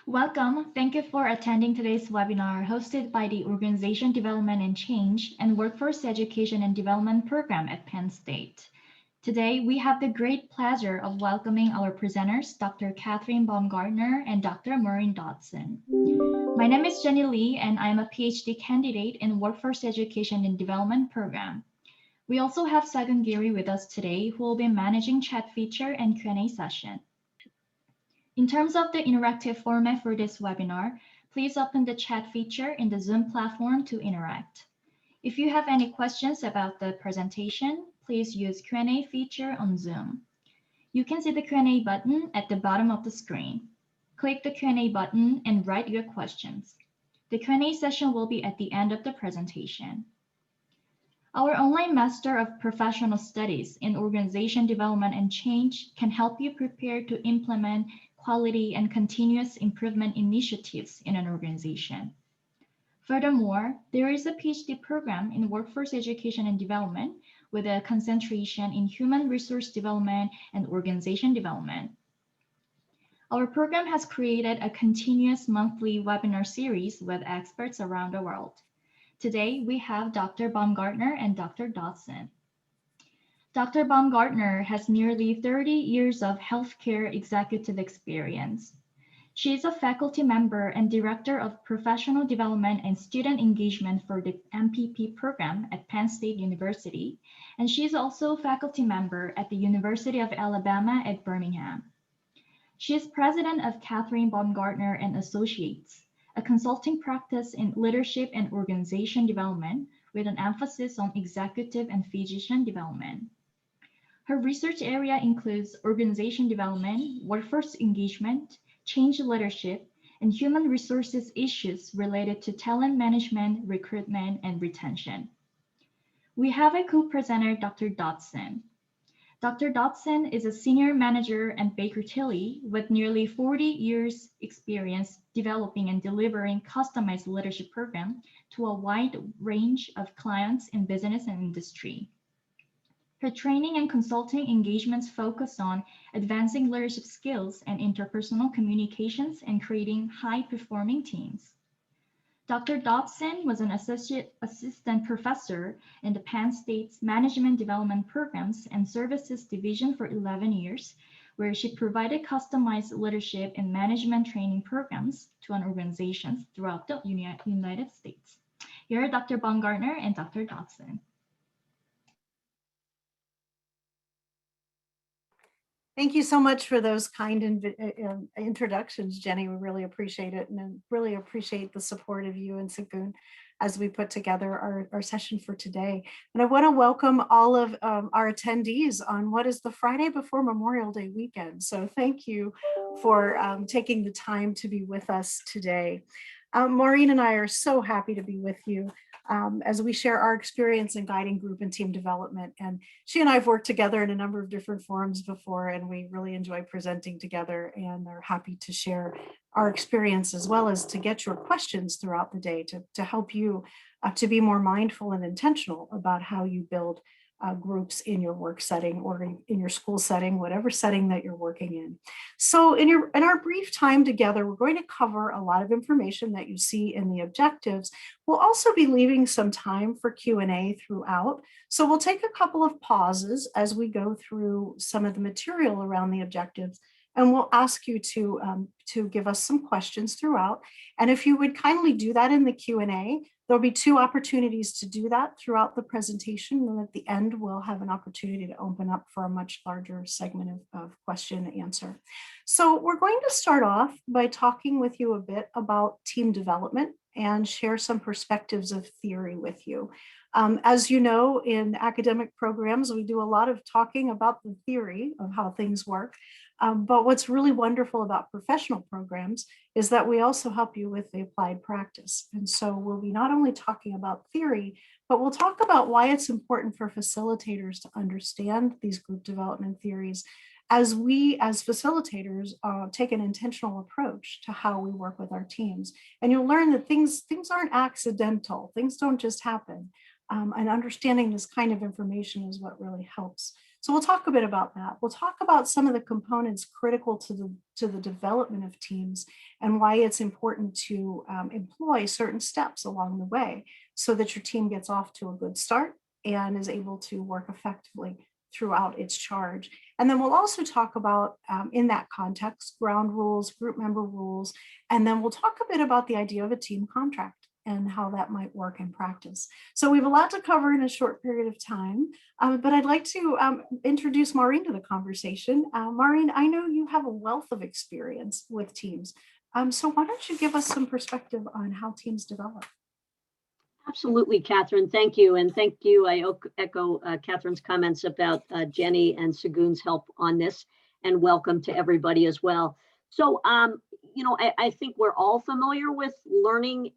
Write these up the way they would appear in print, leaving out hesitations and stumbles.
Welcome. Thank you for attending today's webinar hosted by the Organization Development and Change and Workforce Education and Development Program at Penn State. Today, we have the great pleasure of welcoming our presenters, Dr. Catherine Baumgardner and Dr. Maureen Dodson. My name is Jenny Lee, and I'm a PhD candidate in Workforce Education and Development Program. We also have Sagun Giri with us today, who will be managing chat feature and Q&A session. In terms of the interactive format for this webinar, please open the chat feature in the Zoom platform to interact. If you have any questions about the presentation, please use Q&A feature on Zoom. You can see the Q&A button at the bottom of the screen. Click the Q&A button and write your questions. The Q&A session will be at the end of the presentation. Our online Master of Professional Studies in Organization Development and Change can help you prepare to implement quality and continuous improvement initiatives in an organization. Furthermore, there is a Ph.D. program in Workforce Education and Development with a concentration in human resource development and organization development. Our program has created a continuous monthly webinar series with experts around the world. Today, we have Dr. Baumgardner and Dr. Dodson. Dr. Baumgardner has nearly 30 years of healthcare executive experience. She is a faculty member and director of professional development and student engagement for the MPP Program at Penn State University, and she is also a faculty member at the University of Alabama at Birmingham. She is president of Catherine Baumgardner and Associates, a consulting practice in leadership and organization development with an emphasis on executive and physician development. Her research area includes organization development, workforce engagement, change leadership, and human resources issues related to talent management, recruitment, and retention. We have a co-presenter, Dr. Dodson. Dr. Dodson is a senior manager at Baker Tilly with nearly 40 years experience developing and delivering customized leadership program to a wide range of clients in business and industry. Her training and consulting engagements focus on advancing leadership skills and interpersonal communications and creating high-performing teams. Dr. Dodson was an assistant professor in the Penn State's Management Development Programs and Services Division for 11 years, where she provided customized leadership and management training programs to organizations throughout the United States. Here are Dr. Baumgardner and Dr. Dodson. Thank you so much for those kind introductions, Jenny. We really appreciate it, and really appreciate the support of you and Sagun as we put together our session for today. And I want to welcome all of our attendees on what is the Friday before Memorial Day weekend. So thank you for taking the time to be with us today. Maureen and I are so happy to be with you as we share our experience in guiding group and team development. And she and I have worked together in a number of different forums before, and we really enjoy presenting together and are happy to share our experience as well as to get your questions throughout the day to help you to be more mindful and intentional about how you build groups in your work setting or in your school setting, whatever setting that you're working in. So in our brief time together, we're going to cover a lot of information that you see in the objectives. We'll also be leaving some time for Q&A throughout. So we'll take a couple of pauses as we go through some of the material around the objectives, and we'll ask you to give us some questions throughout. And if you would kindly do that in the Q&A, there'll be two opportunities to do that throughout the presentation. And at the end, we'll have an opportunity to open up for a much larger segment of question and answer. So we're going to start off by talking with you a bit about team development and share some perspectives of theory with you. As you know, in academic programs, we do a lot of talking about the theory of how things work. But what's really wonderful about professional programs is that we also help you with the applied practice. And so we'll be not only talking about theory, but we'll talk about why it's important for facilitators to understand these group development theories as we, as facilitators, take an intentional approach to how we work with our teams. And you'll learn that things aren't accidental. Things don't just happen. And understanding this kind of information is what really helps So we'll talk a bit about that. We'll talk about some of the components critical to the development of teams and why it's important to employ certain steps along the way so that your team gets off to a good start and is able to work effectively throughout its charge. And then we'll also talk about, in that context, ground rules, group member rules, and then we'll talk a bit about the idea of a team contract and how that might work in practice. So we have a lot to cover in a short period of time, but I'd like to introduce Maureen to the conversation. Maureen, I know you have a wealth of experience with teams. So why don't you give us some perspective on how teams develop? Absolutely, Catherine. Thank you. And thank you. I echo Catherine's comments about Jenny and Sagun's help on this, and welcome to everybody as well. So, I think we're all familiar with learning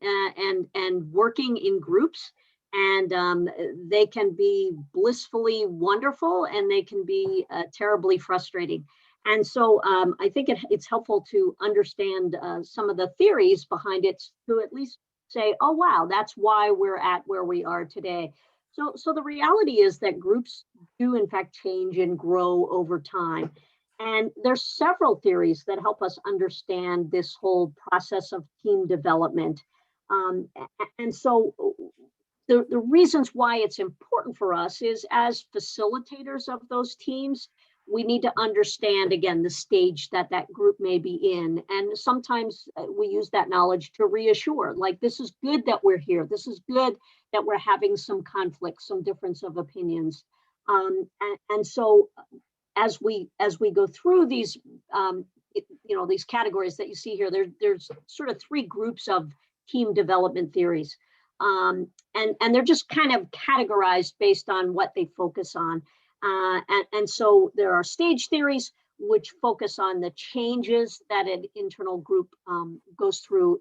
and working in groups, and they can be blissfully wonderful and they can be terribly frustrating. And so I think it's helpful to understand some of the theories behind it to at least say, oh, wow, that's why we're at where we are today. So the reality is that groups do in fact change and grow over time. And there's several theories that help us understand this whole process of team development. And so the reasons why it's important for us is, as facilitators of those teams, we need to understand, again, the stage that that group may be in. And sometimes we use that knowledge to reassure, like, this is good that we're here. This is good that we're having some conflict, some difference of opinions. And so as we go through these, these categories that you see here, there's sort of three groups of team development theories. And they're just kind of categorized based on what they focus on. And so there are stage theories, which focus on the changes that an internal group goes through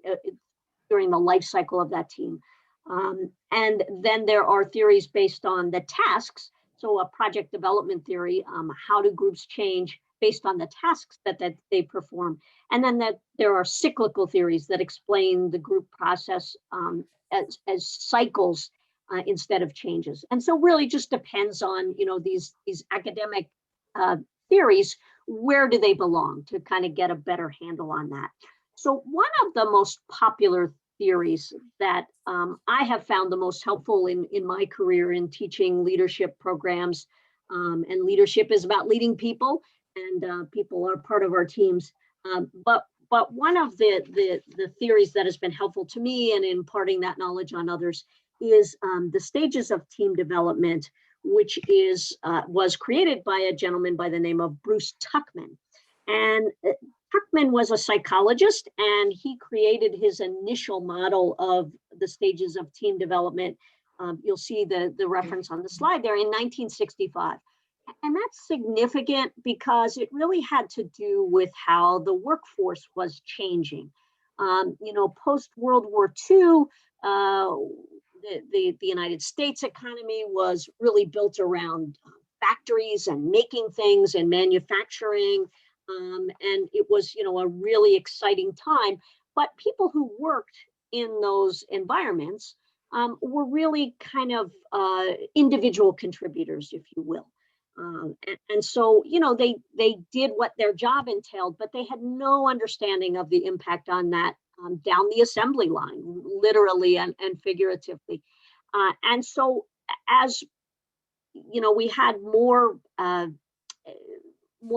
during the life cycle of that team. And then there are theories based on the tasks. So a project development theory, how do groups change based on the tasks that they perform? And then there are cyclical theories that explain the group process as cycles instead of changes. And so really just depends on, these academic theories, where do they belong, to kind of get a better handle on that. So one of the most popular theories that I have found the most helpful in my career in teaching leadership programs, and leadership is about leading people, and people are part of our teams. But one of the theories that has been helpful to me in imparting that knowledge on others is the stages of team development, which was created by a gentleman by the name of Bruce Tuckman. And Tuckman was a psychologist, and he created his initial model of the stages of team development. You'll see the reference on the slide there, in 1965. And that's significant because it really had to do with how the workforce was changing. Post World War II, the United States economy was really built around factories and making things and manufacturing. And it was, a really exciting time. But people who worked in those environments were really kind of individual contributers, if you will. And so, they did what their job entailed, but they had no understanding of the impact on that down the assembly line, literally and figuratively. And so as, we had more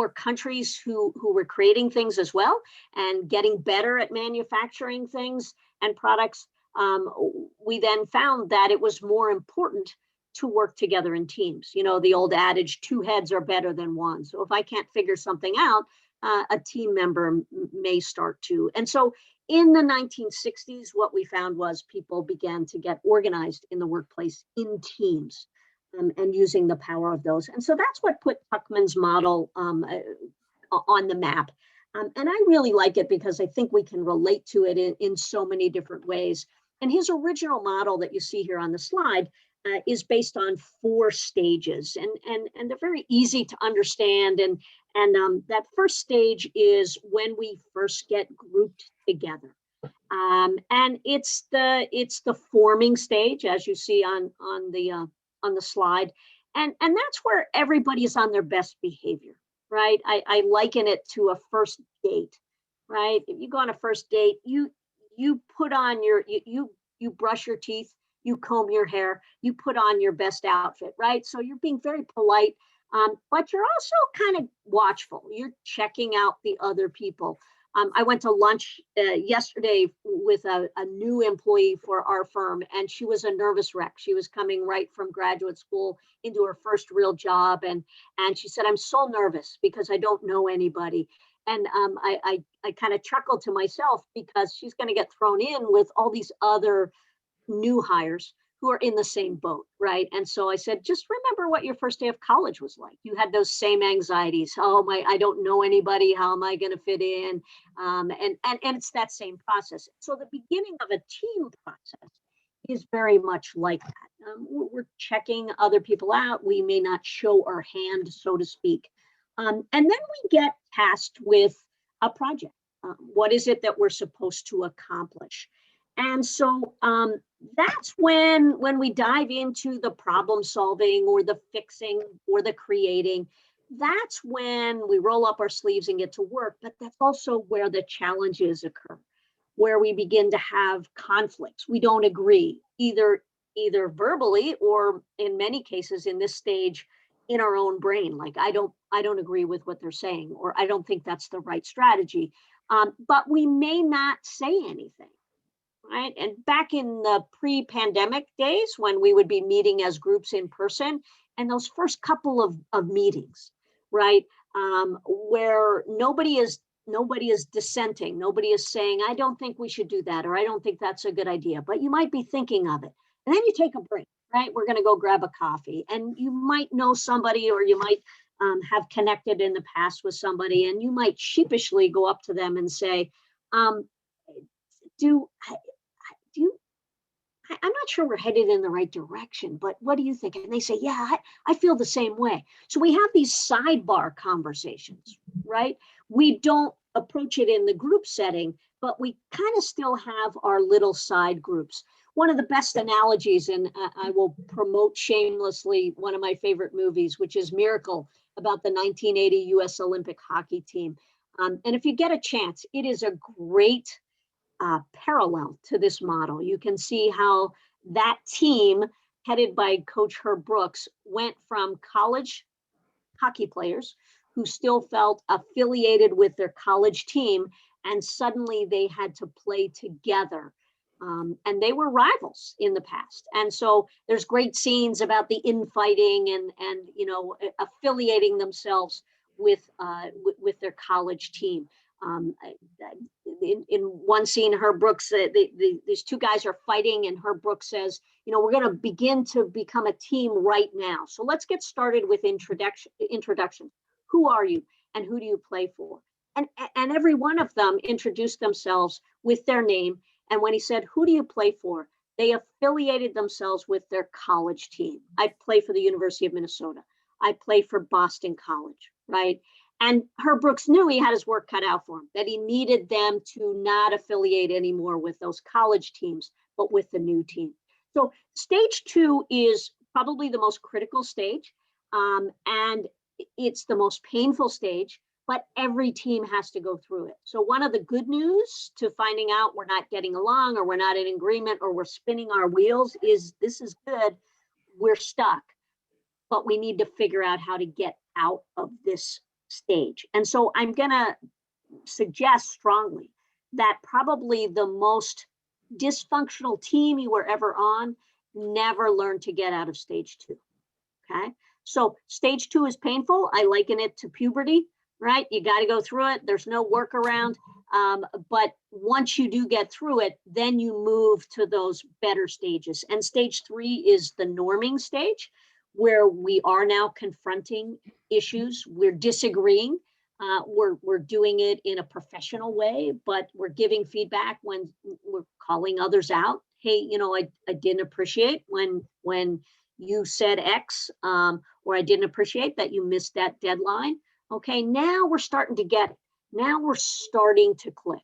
countries who were creating things as well and getting better at manufacturing things and products, we then found that it was more important to work together in teams. The old adage, two heads are better than one. So if I can't figure something out, a team member may start to. And so in the 1960s, what we found was people began to get organized in the workplace in teams, and using the power of those. And so that's what put Tuckman's model on the map. And I really like it because I think we can relate to it in so many different ways. And his original model that you see here on the slide is based on 4 stages, and they're very easy to understand. And that first stage is when we first get grouped together, and it's the forming stage, as you see on the slide. And that's where everybody is on their best behavior, right? I liken it to a first date, right? If you go on a first date, you put on you brush your teeth, you comb your hair, you put on your best outfit, right? So you're being very polite, but you're also kind of watchful. You're checking out the other people. I went to lunch yesterday with a new employee for our firm, and she was a nervous wreck. She was coming right from graduate school into her first real job, and she said, "I'm so nervous because I don't know anybody." And I kind of chuckled to myself because she's going to get thrown in with all these other new hires who are in the same boat, right? And so I said, just remember what your first day of college was like. You had those same anxieties. Oh my, I don't know anybody. How am I going to fit in? And it's that same process. So the beginning of a team process is very much like that. We're checking other people out. We may not show our hand, so to speak. And then we get tasked with a project. What is it that we're supposed to accomplish? And so that's when we dive into the problem solving or the fixing or the creating. That's when we roll up our sleeves and get to work. But that's also where the challenges occur, where we begin to have conflicts. We don't agree either verbally or in many cases in this stage in our own brain. Like I don't agree with what they're saying, or I don't think that's the right strategy. But we may not say anything. Right. And back in the pre-pandemic days when we would be meeting as groups in person, and those first couple of meetings, right, where nobody is dissenting, nobody is saying, I don't think we should do that, or I don't think that's a good idea, but you might be thinking of it. And then you take a break, right? We're going to go grab a coffee, and you might know somebody, or you might have connected in the past with somebody, and you might sheepishly go up to them and say, I'm not sure we're headed in the right direction, but what do you think? And they say, yeah, I feel the same way. So we have these sidebar conversations, right? We don't approach it in the group setting, but we kind of still have our little side groups. One of the best analogies, and I will promote shamelessly one of my favorite movies, which is Miracle, about the 1980 US Olympic hockey team. And if you get a chance, it is a great parallel to this model. You can see how that team, headed by Coach Herb Brooks, went from college hockey players who still felt affiliated with their college team, and suddenly they had to play together. And they were rivals in the past. And so there's great scenes about the infighting and affiliating themselves with their college team. In one scene, Herb Brooks, these two guys are fighting, and Herb Brooks says, we're going to begin to become a team right now. So let's get started with introduction. Who are you, and who do you play for? And every one of them introduced themselves with their name. And when he said, who do you play for? They affiliated themselves with their college team. I play for the University of Minnesota. I play for Boston College, right? And Herb Brooks knew he had his work cut out for him, that he needed them to not affiliate anymore with those college teams, but with the new team. So stage 2 is probably the most critical stage, and it's the most painful stage, but every team has to go through it. So one of the good news to finding out we're not getting along, or we're not in agreement, or we're spinning our wheels is this is good. We're stuck, but we need to figure out how to get out of this stage. And so I'm going to suggest strongly that probably the most dysfunctional team you were ever on never learned to get out of stage 2. Okay. So stage 2 is painful. I liken it to puberty, right? You got to go through it. There's no workaround. But once you do get through it, then you move to those better stages. And stage 3 is the norming stage, where we are now confronting issues. We're disagreeing. We're doing it in a professional way, but we're giving feedback when we're calling others out. Hey, I didn't appreciate when you said X, or I didn't appreciate that you missed that deadline. Okay, now we're starting to get it. Now we're starting to click.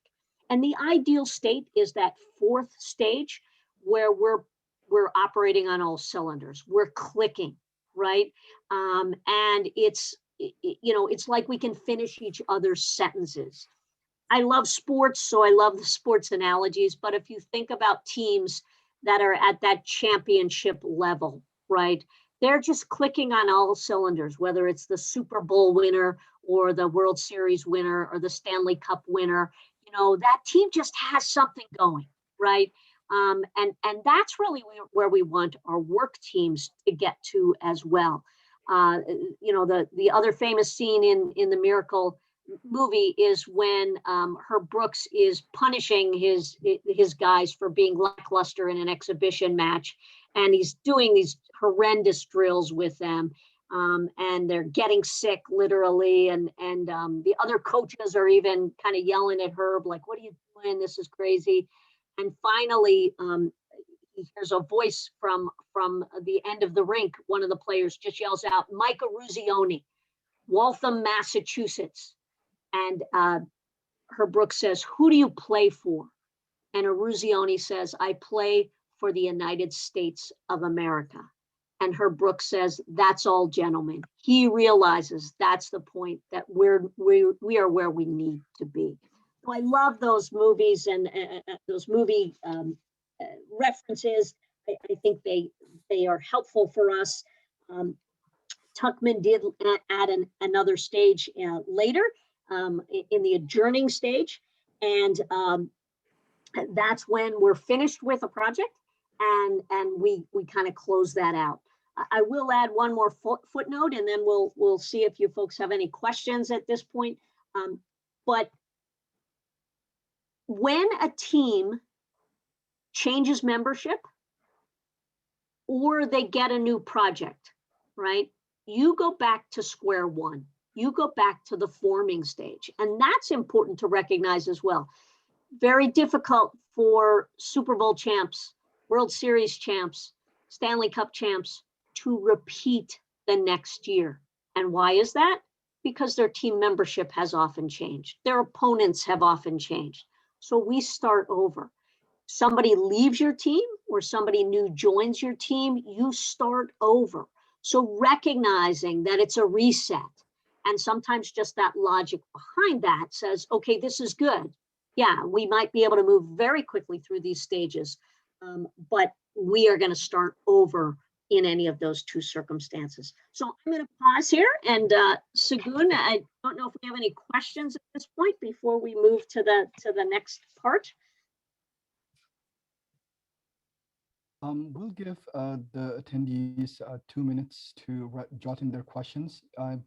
And the ideal state is that 4th stage where we're operating on all cylinders. We're clicking, right? And it's, it's like we can finish each other's sentences. I love sports, so I love the sports analogies. But if you think about teams that are at that championship level, right? They're just clicking on all cylinders, whether it's the Super Bowl winner or the World Series winner or the Stanley Cup winner. That team just has something going, right? And that's really where we want our work teams to get to as well. The other famous scene in the Miracle movie is when Herb Brooks is punishing his guys for being lackluster in an exhibition match, and he's doing these horrendous drills with them, and they're getting sick literally, and the other coaches are even kind of yelling at Herb like, "What are you doing? This is crazy." And finally, he hears a voice from the end of the rink. One of the players just yells out, "Micah Ruzioni, Waltham, Massachusetts." And Herb Brooks says, "Who do you play for?" And Ruzioni says, "I play for the United States of America." And Herb Brooks says, "That's all, gentlemen." He realizes that's the point, that we are where we need to be. So I love those movies and those movie references. I think they are helpful for us. Tuckman did add another stage later, in the adjourning stage. And that's when we're finished with a project, and we kind of close that out. I will add one more footnote, and then we'll see if you folks have any questions at this point. But when a team changes membership or they get a new project, right? You go back to square one. You go back to the forming stage. And that's important to recognize as well. Very difficult for Super Bowl champs, World Series champs, Stanley Cup champs to repeat the next year. And why is that? Because their team membership has often changed. Their opponents have often changed. So we start over. Somebody leaves your team or somebody new joins your team, you start over. So recognizing that it's a reset, and sometimes just that logic behind that says, okay, this is good. Yeah, we might be able to move very quickly through these stages, but we are going to start over in any of those two circumstances. So I'm going to pause here, and Segun, I don't know if we have any questions at this point before we move to the next part. We'll give the attendees 2 minutes to jot in their questions.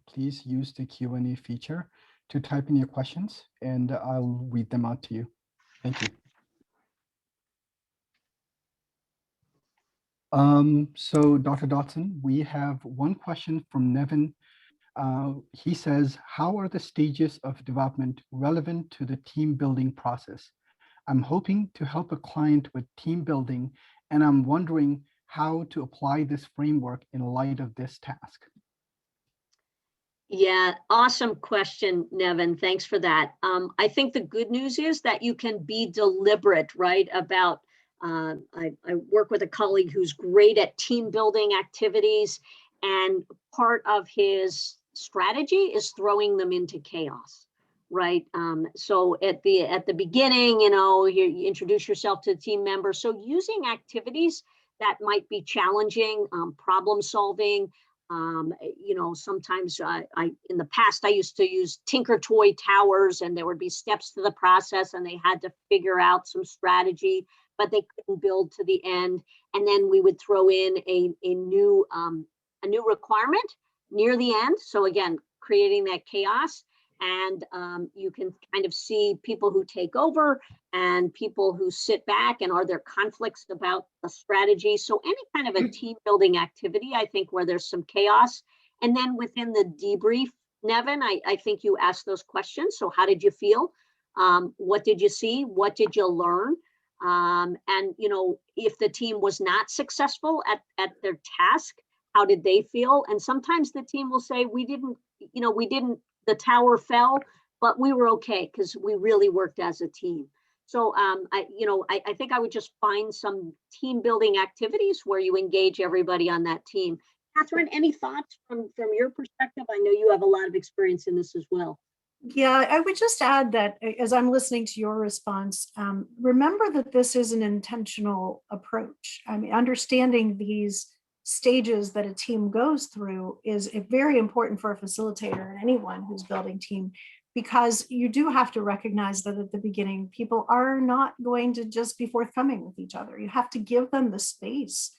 Please use the Q&A feature to type in your questions, and I'll read them out to you. Thank you. So Dr. Dodson, we have one question from Nevin. He says, how are the stages of development relevant to the team building process? I'm hoping to help a client with team building, and I'm wondering how to apply this framework in light of this task. Yeah, awesome question, Nevin. Thanks for that. I think the good news is that you can be deliberate, right, about, I work with a colleague who's great at team building activities, and part of his strategy is throwing them into chaos, right? So at the beginning, you introduce yourself to the team member. So using activities that might be challenging, problem solving. Sometimes in the past, I used to use Tinker Toy towers, and there would be steps to the process, and they had to figure out some strategy, but they couldn't build to the end. And then we would throw in a new requirement near the end. So again, creating that chaos. And you can kind of see people who take over and people who sit back, and are there conflicts about the strategy? So any kind of a team building activity, I think, where there's some chaos. And then within the debrief, Nevin, I think you asked those questions. So how did you feel? What did you see? What did you learn? And, if the team was not successful at their task, how did they feel? And sometimes the team will say, the tower fell, but we were okay because we really worked as a team. So I think I would just find some team building activities where you engage everybody on that team. Catherine, any thoughts from your perspective? I know you have a lot of experience in this as well. Yeah, I would just add that as I'm listening to your response, remember that this is an intentional approach. I mean, understanding these stages that a team goes through is very important for a facilitator and anyone who's building team, because you do have to recognize that at the beginning, people are not going to just be forthcoming with each other. You have to give them the space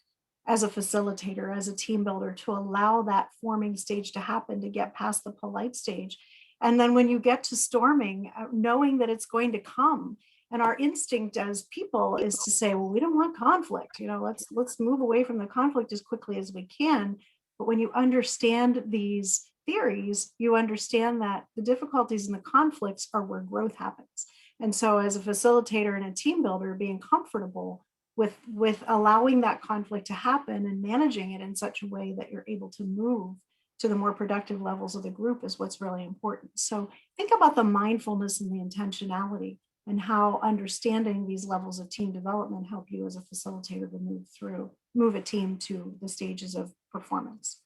as a facilitator, as a team builder, to allow that forming stage to happen, to get past the polite stage. And then when you get to storming, knowing that it's going to come, and our instinct as people is to say, well, we don't want conflict. Let's move away from the conflict as quickly as we can. But when you understand these theories, you understand that the difficulties and the conflicts are where growth happens. And so as a facilitator and a team builder, being comfortable with allowing that conflict to happen and managing it in such a way that you're able to move to the more productive levels of the group is what's really important. So think about the mindfulness and the intentionality and how understanding these levels of team development help you as a facilitator to move a team to the stages of performance.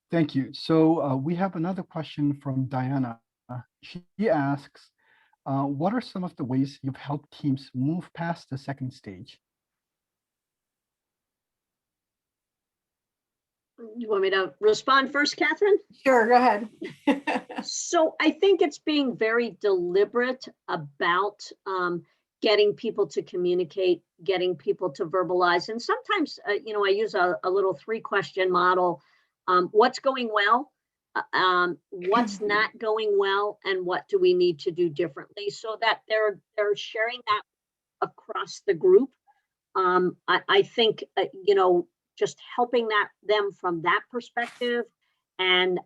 Thank you. So we have another question from Diana. She asks, what are some of the ways you've helped teams move past the second stage? You want me to respond first, Catherine? Sure, go ahead. So I think it's being very deliberate about getting people to communicate, getting people to verbalize. And sometimes, I use a little 3-question model. What's going well? What's not going well? And what do we need to do differently? So that they're sharing that across the group. I think, just helping them from that perspective, and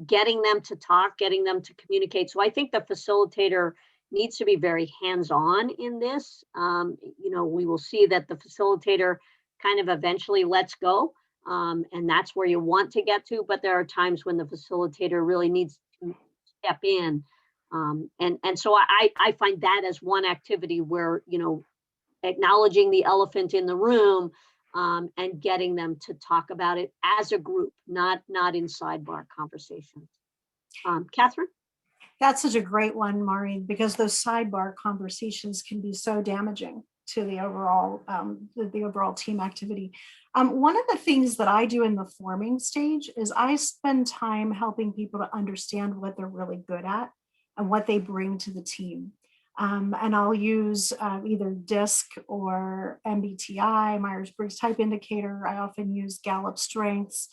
getting them to talk, getting them to communicate. So I think the facilitator needs to be very hands-on in this. We will see that the facilitator kind of eventually lets go, and that's where you want to get to. But there are times when the facilitator really needs to step in, and so I find that as one activity where acknowledging the elephant in the room, and getting them to talk about it as a group, not in sidebar conversations. Catherine? That's such a great one, Maureen, because those sidebar conversations can be so damaging to the overall team activity. One of the things that I do in the forming stage is I spend time helping people to understand what they're really good at and what they bring to the team. And I'll use either DISC or MBTI, Myers-Briggs Type Indicator. I often use Gallup Strengths,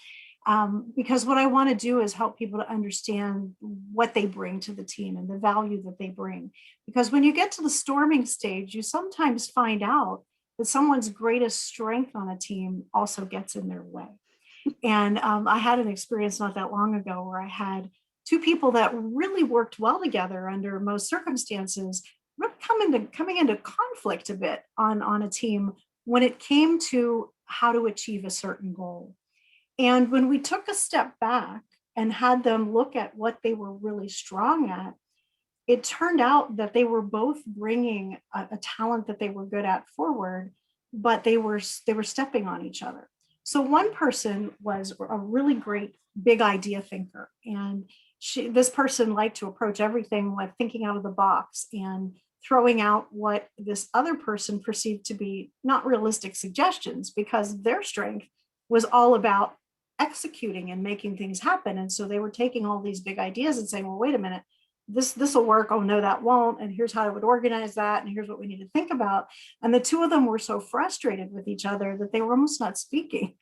because what I want to do is help people to understand what they bring to the team and the value that they bring. Because when you get to the storming stage, you sometimes find out that someone's greatest strength on a team also gets in their way. And I had an experience not that long ago where I had 2 people that really worked well together under most circumstances, really coming into conflict a bit on a team when it came to how to achieve a certain goal. And when we took a step back and had them look at what they were really strong at, it turned out that they were both bringing a talent that they were good at forward, but they were stepping on each other. So one person was a really great big idea thinker, and this person liked to approach everything with thinking out of the box and throwing out what this other person perceived to be not realistic suggestions, because their strength was all about executing and making things happen. And so they were taking all these big ideas and saying, well, wait a minute, this will work. Oh no, that won't. And here's how I would organize that. And here's what we need to think about. And the 2 of them were so frustrated with each other that they were almost not speaking.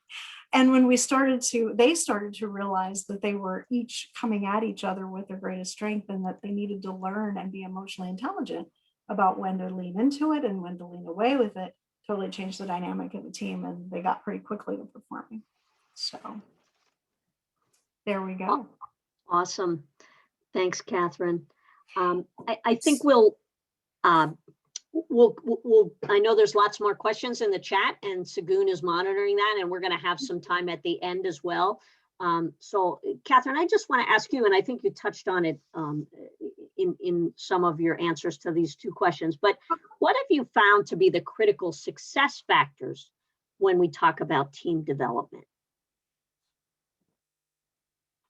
And when they started to realize that they were each coming at each other with their greatest strength, and that they needed to learn and be emotionally intelligent about when to lean into it and when to lean away with it, totally changed the dynamic of the team, and they got pretty quickly to performing. So there we go. Awesome. Thanks, Catherine. I think we'll, I know there's lots more questions in the chat, and Segun is monitoring that, and we're going to have some time at the end as well. So Catherine, I just want to ask you, and I think you touched on it in some of your answers to these 2 questions, but what have you found to be the critical success factors when we talk about team development?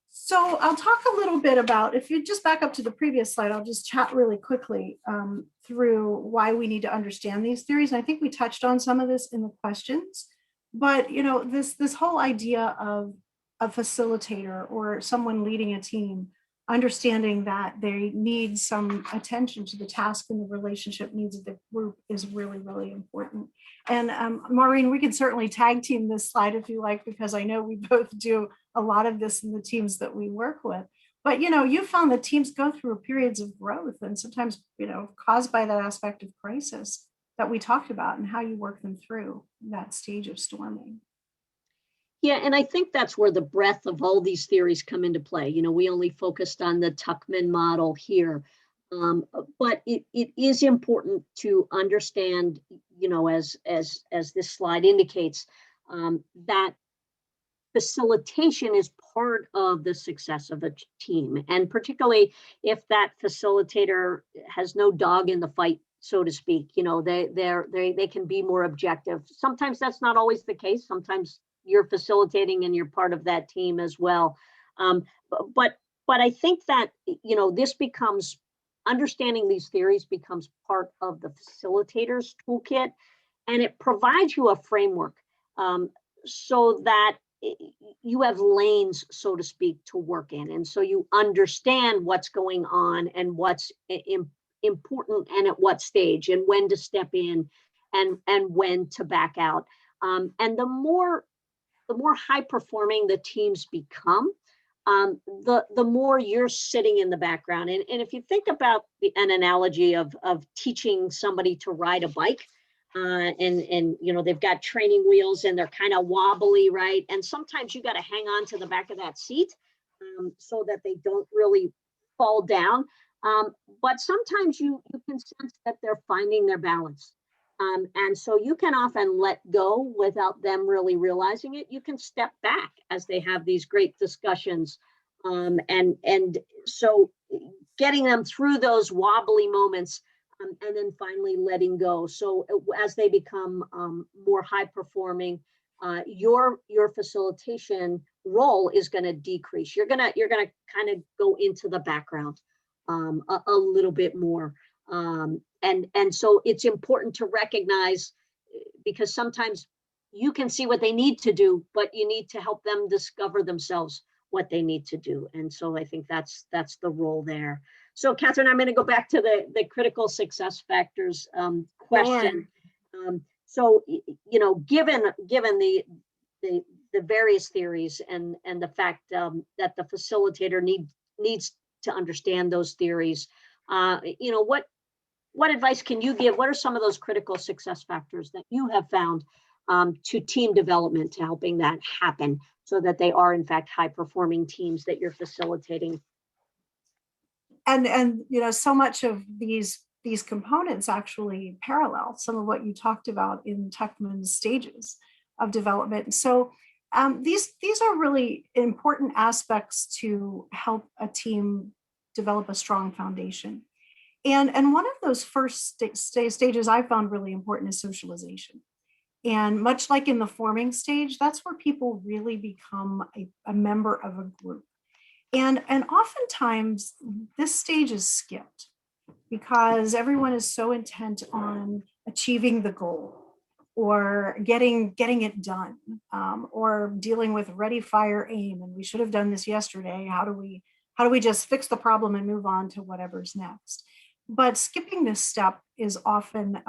So I'll talk a little bit about, if you just back up to the previous slide, I'll just chat really quickly through why we need to understand these theories. And I think we touched on some of this in the questions, but this whole idea of a facilitator or someone leading a team, understanding that they need some attention to the task and the relationship needs of the group is really, really important. And Maureen, we can certainly tag team this slide if you like, because I know we both do a lot of this in the teams that we work with. But you found that teams go through periods of growth and sometimes caused by that aspect of crisis that we talked about and how you work them through that stage of storming. Yeah, and I think that's where the breadth of all these theories come into play. We only focused on the Tuckman model here, but it is important to understand, as this slide indicates, that facilitation is part of the success of a team, and particularly if that facilitator has no dog in the fight, so to speak. They can be more objective. Sometimes that's not always the case. Sometimes you're facilitating and you're part of that team as well. But I think that, this becomes, understanding these theories becomes part of the facilitator's toolkit, and it provides you a framework so that you have lanes, so to speak, to work in. And so you understand what's going on and what's important and at what stage and when to step in and when to back out. And the more high performing the teams become, the more you're sitting in the background. And if you think about an analogy of teaching somebody to ride a bike, and they've got training wheels and they're kind of wobbly, right? And sometimes you got to hang on to the back of that seat so that they don't really fall down. But sometimes you can sense that they're finding their balance. And so you can often let go without them really realizing it. You can step back as they have these great discussions. And so getting them through those wobbly moments and then finally letting go. So as they become more high performing, your facilitation role is going to decrease. You're gonna kind of go into the background a little bit more. And so it's important to recognize, because sometimes you can see what they need to do, but you need to help them discover themselves what they need to do. And so I think that's the role there. So Catherine, I'm going to go back to the critical success factors question. Sure. So, given the various theories and the fact that the facilitator needs to understand those theories, what advice can you give? What are some of those critical success factors that you have found to team development, to helping that happen so that they are in fact high performing teams that you're facilitating? And so much of these components actually parallel some of what you talked about in Tuckman's stages of development. So these are really important aspects to help a team develop a strong foundation. And one of those first stages I found really important is socialization. And much like in the forming stage, that's where people really become a member of a group. And oftentimes this stage is skipped because everyone is so intent on achieving the goal or getting it done, or dealing with ready, fire, aim. And we should have done this yesterday. How do we just fix the problem and move on to whatever's next? But skipping this step is often,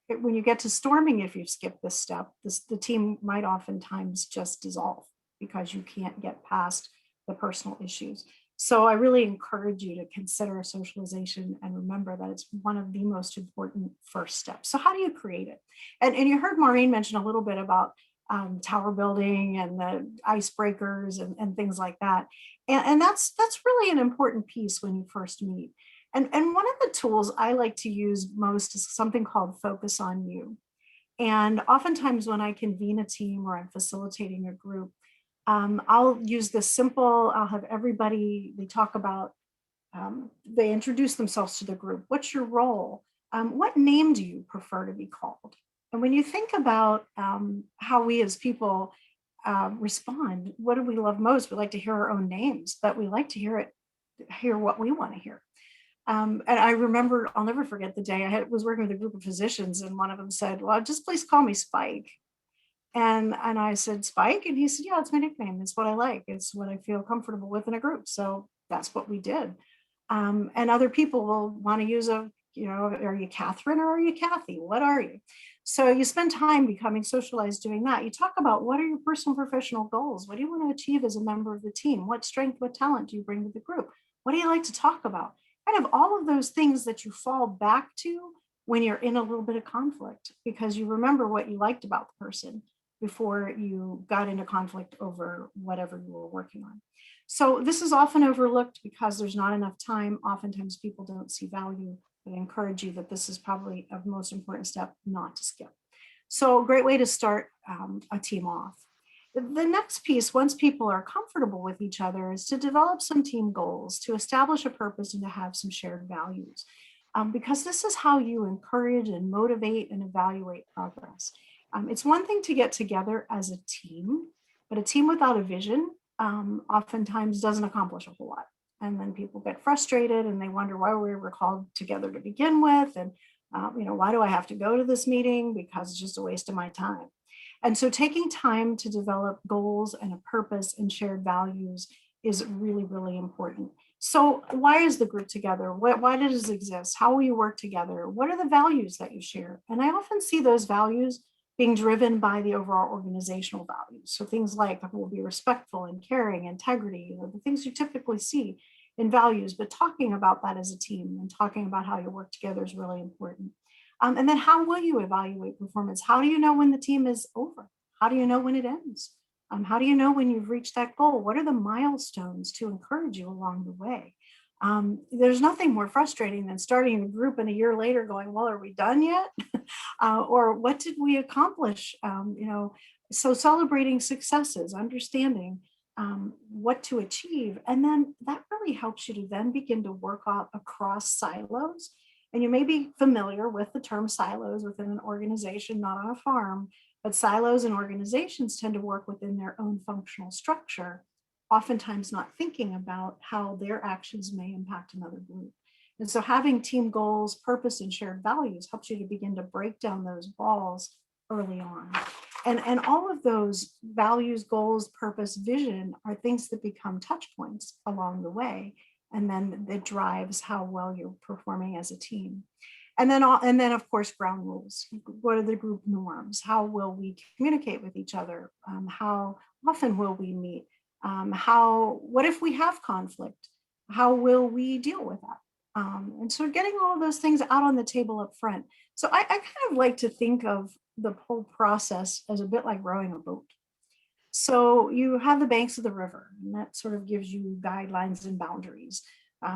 when you get to storming, if you skip this step, the team might oftentimes just dissolve because you can't get past the personal issues. So I really encourage you to consider socialization and remember that it's one of the most important first steps. So how do you create it? And you heard Maureen mention a little bit about tower building and the icebreakers and things like that. And that's really an important piece when you first meet. And one of the tools I like to use most is something called Focus on You. And oftentimes when I convene a team or I'm facilitating a group, I'll use this simple, I'll have everybody, they talk about, they introduce themselves to the group. What's your role? What name do you prefer to be called? And when you think about how we as people respond, what do we love most? We like to hear our own names, but we like to hear what we want to hear. And I remember, I'll never forget the day was working with a group of physicians, and one of them said, well, just please call me Spike. And I said, Spike? And he said, yeah, it's my nickname. It's what I like. It's what I feel comfortable with in a group. So that's what we did. And other people will want to use are you Catherine or are you Kathy? What are you? So you spend time becoming socialized doing that. You talk about what are your personal professional goals? What do you want to achieve as a member of the team? What strength, what talent do you bring to the group? What do you like to talk about? Kind of all of those things that you fall back to when you're in a little bit of conflict, because you remember what you liked about the person before you got into conflict over whatever you were working on. So this is often overlooked because there's not enough time. Oftentimes people don't see value. I encourage you that this is probably a most important step not to skip. So a great way to start a team off. The next piece, once people are comfortable with each other, is to develop some team goals, to establish a purpose, and to have some shared values. Because this is how you encourage and motivate and evaluate progress. It's one thing to get together as a team, but a team without a vision oftentimes doesn't accomplish a whole lot. And then people get frustrated and they wonder why we were called together to begin with. And, why do I have to go to this meeting? Because it's just a waste of my time. And so taking time to develop goals and a purpose and shared values is really, really important. So why is the group together? Why does it exist? How will you work together? What are the values that you share? And I often see those values being driven by the overall organizational values. So things like we'll be respectful and caring, integrity, the things you typically see in values, but talking about that as a team and talking about how you work together is really important. And then how will you evaluate performance? How do you know when the team is over? How do you know when it ends? How do you know when you've reached that goal? What are the milestones to encourage you along the way? There's nothing more frustrating than starting a group and a year later going, well, are we done yet? Or what did we accomplish? So celebrating successes, understanding what to achieve. And then that really helps you to then begin to work out across silos. And you may be familiar with the term silos within an organization, not on a farm, but silos and organizations tend to work within their own functional structure, oftentimes not thinking about how their actions may impact another group. And so having team goals, purpose, and shared values helps you to begin to break down those walls early on. And all of those values, goals, purpose, vision are things that become touch points along the way. And then it drives how well you're performing as a team. And then of course, ground rules. What are the group norms? How will we communicate with each other? How often will we meet? What if we have conflict? How will we deal with that? And so getting all of those things out on the table up front. So I kind of like to think of the whole process as a bit like rowing a boat. So you have the banks of the river, and that sort of gives you guidelines and boundaries.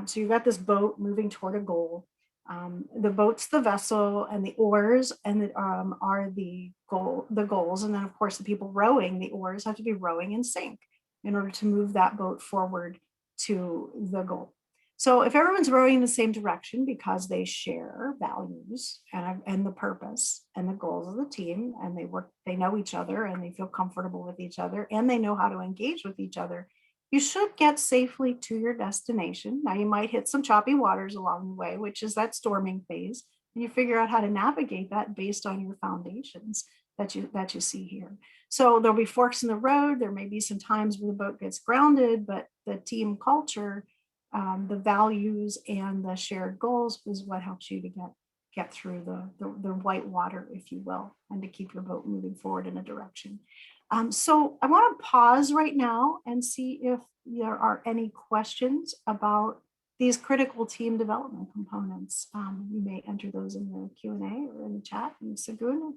So you've got this boat moving toward a goal. The boat's the vessel, and the oars are the goals. And then, of course, the people rowing the oars have to be rowing in sync in order to move that boat forward to the goal. So if everyone's rowing in the same direction because they share values and the purpose and the goals of the team, and they know each other and they feel comfortable with each other and they know how to engage with each other, you should get safely to your destination. Now you might hit some choppy waters along the way, which is that storming phase, and you figure out how to navigate that based on your foundations that you see here. So there'll be forks in the road. There may be some times where the boat gets grounded, but the team culture, the values and the shared goals is what helps you to get through the white water, if you will, and to keep your boat moving forward in a direction. So I want to pause right now and see if there are any questions about these critical team development components. You may enter those in the Q&A or in the chat. And Segun,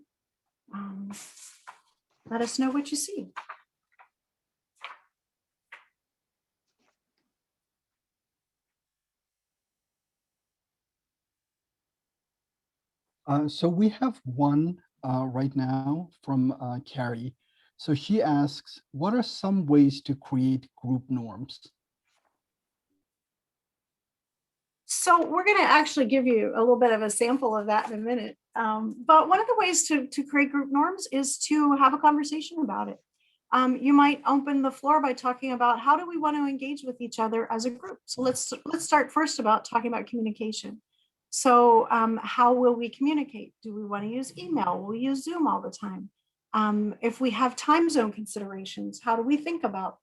let us know what you see. So we have one right now from Carrie. So she asks, what are some ways to create group norms? So we're going to actually give you a little bit of a sample of that in a minute. But one of the ways to create group norms is to have a conversation about it. You might open the floor by talking about how do we want to engage with each other as a group. So let's start first about talking about communication. So how will we communicate? Do we want to use email? Will we use Zoom all the time? If we have time zone considerations, how do we think about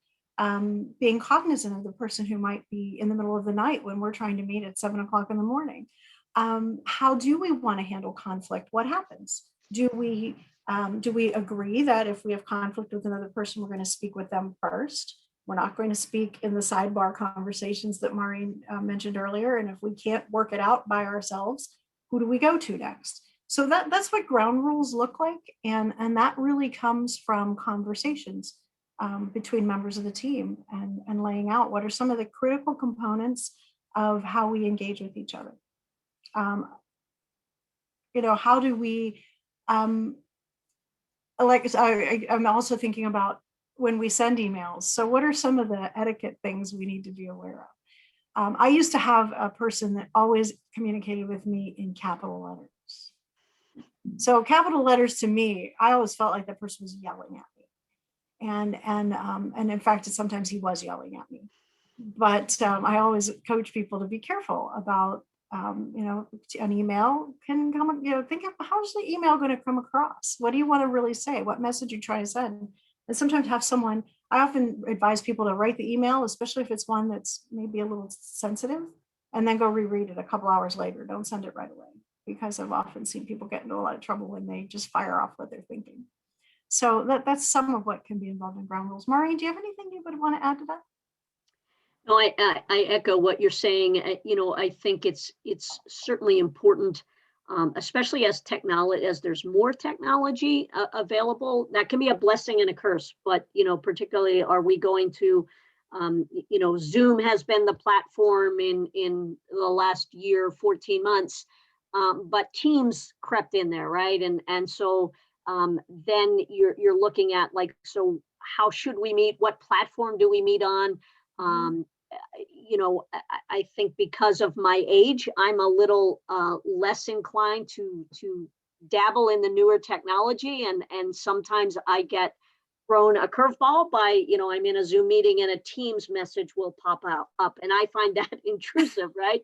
being cognizant of the person who might be in the middle of the night when we're trying to meet at 7 o'clock in the morning? How do we want to handle conflict? What happens? Do we agree that if we have conflict with another person, we're going to speak with them first? We're not going to speak in the sidebar conversations that Maureen mentioned earlier. And if we can't work it out by ourselves, who do we go to next? So that's what ground rules look like. And that really comes from conversations between members of the team and laying out what are some of the critical components of how we engage with each other. How do we, I'm also thinking about when we send emails. So what are some of the etiquette things we need to be aware of? I used to have a person that always communicated with me in capital letters. So capital letters to me, I always felt like that person was yelling at me. And in fact, sometimes he was yelling at me. But I always coach people to be careful about, an email can come, think of how's the email going to come across? What do you want to really say? What message you try to send? And sometimes have someone, I often advise people to write the email, especially if it's one that's maybe a little sensitive, and then go reread it a couple hours later. Don't send it right away, because I've often seen people get into a lot of trouble when they just fire off what they're thinking. So that's some of what can be involved in ground rules. Maureen, do you have anything you would want to add to that? No, I echo what you're saying. I think it's certainly important, especially as there's more technology available. That can be a blessing and a curse. But particularly, are we going to, Zoom has been the platform in the last year, 14 months, but Teams crept in there, right? And so then you're looking at so how should we meet? What platform do we meet on? I think because of my age, I'm a little less inclined to dabble in the newer technology, and sometimes I get thrown a curveball by, I'm in a Zoom meeting and a Teams message will pop up, and I find that intrusive, right?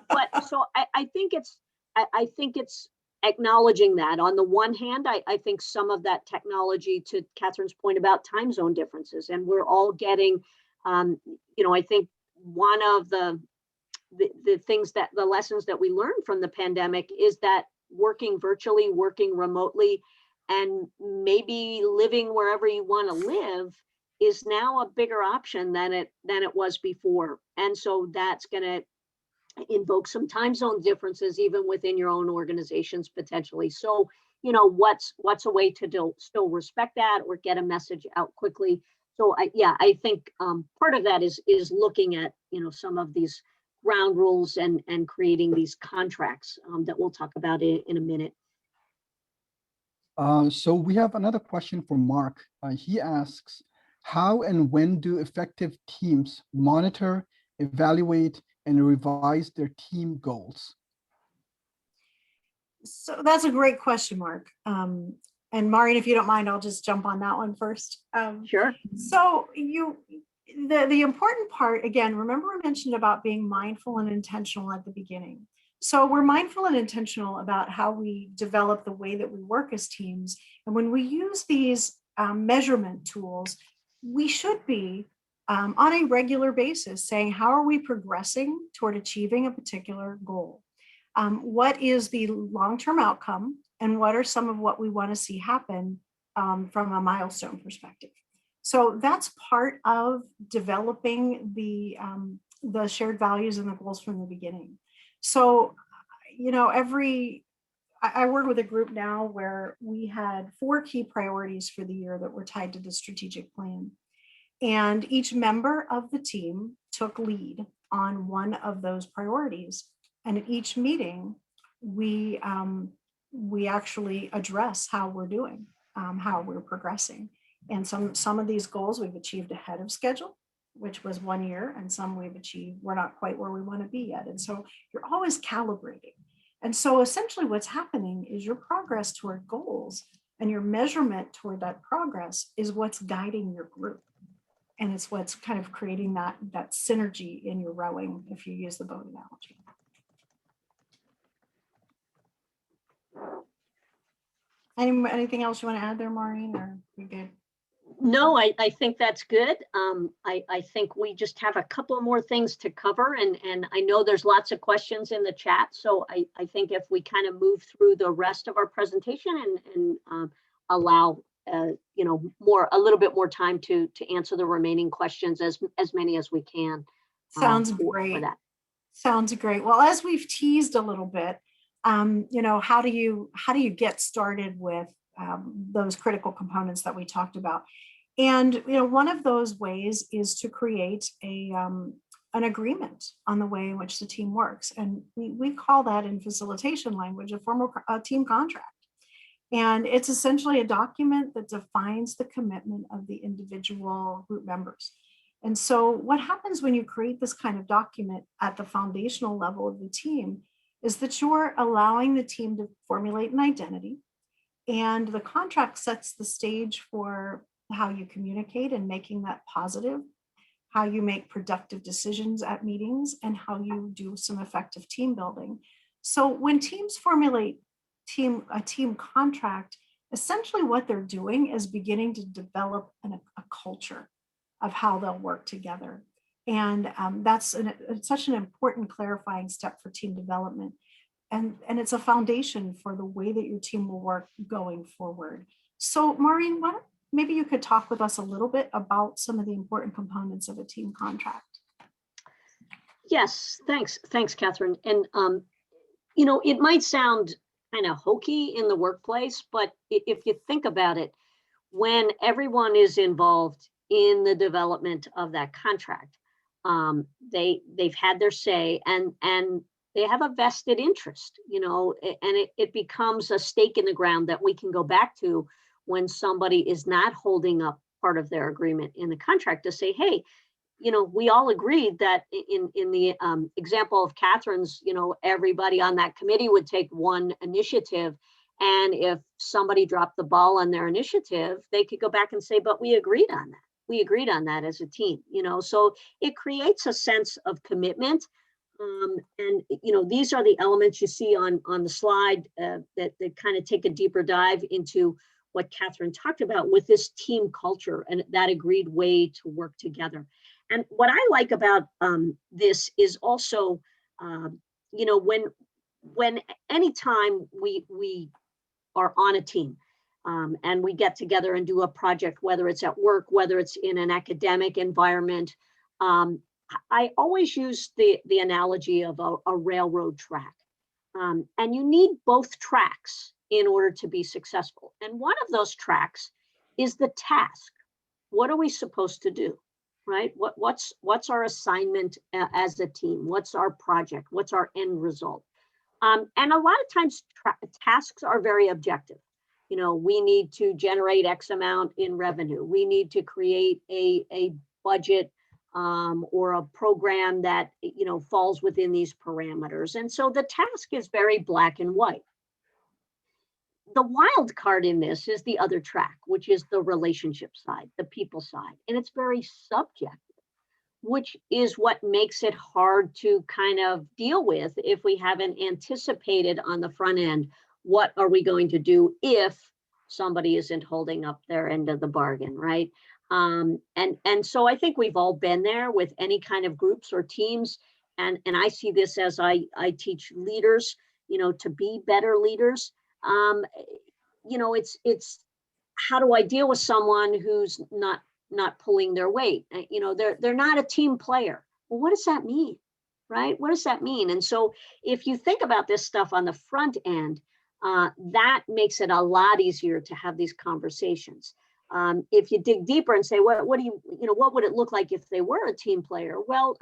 But so I think it's acknowledging that. On the one hand, I think some of that technology, to Catherine's point about time zone differences, and we're all getting. I think one of the things that the lessons that we learned from the pandemic is that working virtually, working remotely, and maybe living wherever you want to live is now a bigger option than it was before. And so that's going to invoke some time zone differences even within your own organizations potentially. So, what's a way to still respect that or get a message out quickly? So I think part of that is looking at some of these ground rules and creating these contracts that we'll talk about in a minute. So we have another question from Mark. He asks, how and when do effective teams monitor, evaluate, and revise their team goals? So that's a great question, Mark. And Maureen, if you don't mind, I'll just jump on that one first. Sure. So the important part, again, remember I mentioned about being mindful and intentional at the beginning. So we're mindful and intentional about how we develop the way that we work as teams. And when we use these measurement tools, we should be on a regular basis saying, how are we progressing toward achieving a particular goal? What is the long-term outcome? And what are some of what we want to see happen from a milestone perspective? So that's part of developing the shared values and the goals from the beginning. So, I work with a group now where we had 4 key priorities for the year that were tied to the strategic plan. And each member of the team took lead on one of those priorities. And at each meeting, we actually address how we're doing, how we're progressing. And some of these goals we've achieved ahead of schedule, which was 1 year, and some we've achieved, we're not quite where we want to be yet. And so you're always calibrating. And so essentially what's happening is your progress toward goals and your measurement toward that progress is what's guiding your group. And it's what's kind of creating that synergy in your rowing, if you use the boat analogy. Anything else you want to add there, Maureen, or are we good? No, I think that's good. I think we just have a couple more things to cover, and I know there's lots of questions in the chat. So I think if we kind of move through the rest of our presentation and allow a little bit more time to answer the remaining questions, as many as we can. Sounds great. For that. Sounds great. Well, as we've teased a little bit, how do you get started with those critical components that we talked about? And one of those ways is to create an agreement on the way in which the team works, and we call that in facilitation language a formal team contract. And it's essentially a document that defines the commitment of the individual group members. And so what happens when you create this kind of document at the foundational level of the team is that you're allowing the team to formulate an identity, and the contract sets the stage for how you communicate and making that positive, how you make productive decisions at meetings, and how you do some effective team building. So when teams formulate a team contract, essentially what they're doing is beginning to develop a culture of how they'll work together. And that's such an important clarifying step for team development. And it's a foundation for the way that your team will work going forward. So Maureen, maybe you could talk with us a little bit about some of the important components of a team contract. Yes, thanks, Catherine. And it might sound kind of hokey in the workplace, but if you think about it, when everyone is involved in the development of that contract, they've had their say and they have a vested interest, and it becomes a stake in the ground that we can go back to when somebody is not holding up part of their agreement in the contract to say, hey, we all agreed that in the example of Catherine's, everybody on that committee would take one initiative. And if somebody dropped the ball on their initiative, they could go back and say, but we agreed on that. We agreed on that as a team, so it creates a sense of commitment. And these are the elements you see on the slide that kind of take a deeper dive into what Catherine talked about with this team culture and that agreed way to work together. And what I like about this is also, when anytime we are on a team and we get together and do a project, whether it's at work, whether it's in an academic environment, I always use the analogy of a railroad track. And you need both tracks in order to be successful. And one of those tracks is the task. What are we supposed to do, right? What's our assignment as a team? What's our project? What's our end result? And a lot of times tasks are very objective. We need to generate X amount in revenue. We need to create a budget or a program that falls within these parameters. And so the task is very black and white. The wild card in this is the other track, which is the relationship side, the people side. And it's very subjective, which is what makes it hard to kind of deal with if we haven't anticipated on the front end, what are we going to do if somebody isn't holding up their end of the bargain, right? And so I think we've all been there with any kind of groups or teams. And I see this as I teach leaders, to be better leaders. It's how do I deal with someone who's not pulling their weight? They're not a team player. Well, what does that mean, right? What does that mean? And so if you think about this stuff on the front end, that makes it a lot easier to have these conversations. If you dig deeper and say, what would it look like if they were a team player? Well,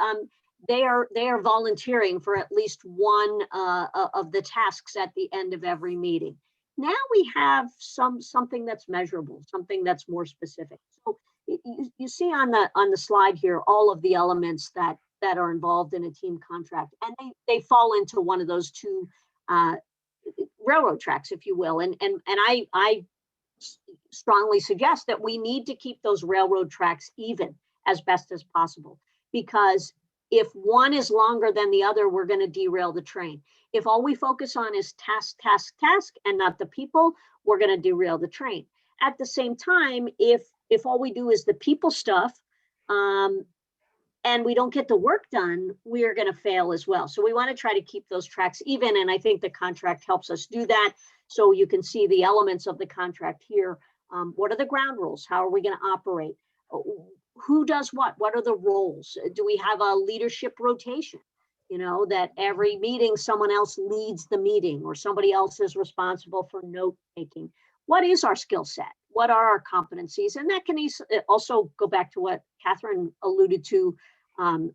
they are volunteering for at least one of the tasks at the end of every meeting. Now we have something that's measurable, something that's more specific. So you see on the slide here all of the elements that are involved in a team contract, and they fall into one of those two railroad tracks, if you will. And I strongly suggest that we need to keep those railroad tracks even as best as possible, because if one is longer than the other, we're going to derail the train. If all we focus on is task, task, task, and not the people, we're going to derail the train. At the same time, if all we do is the people stuff, and we don't get the work done, we are going to fail as well. So we want to try to keep those tracks even. And I think the contract helps us do that. So you can see the elements of the contract here. What are the ground rules? How are we going to operate? Who does what? What are the roles? Do we have a leadership rotation? You know, that every meeting, someone else leads the meeting or somebody else is responsible for note taking. What is our skill set? What are our competencies? And that can also go back to what Catherine alluded to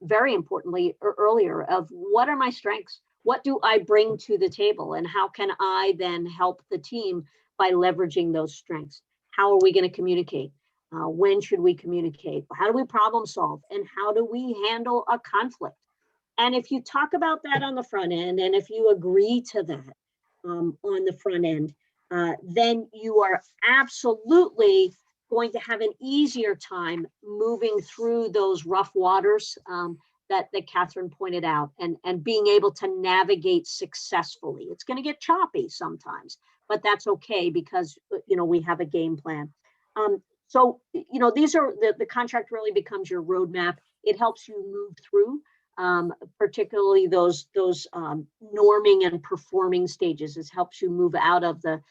very importantly earlier, of what are my strengths? What do I bring to the table? And how can I then help the team by leveraging those strengths? How are we going to communicate? When should we communicate? How do we problem solve? And how do we handle a conflict? And if you talk about that on the front end, and if you agree to that on the front end, then you are absolutely going to have an easier time moving through those rough waters that Catherine pointed out, and being able to navigate successfully. It's going to get choppy sometimes, but that's okay, because we have a game plan. So these are the contract really becomes your roadmap. It helps you move through, particularly those norming and performing stages. It helps you move out of the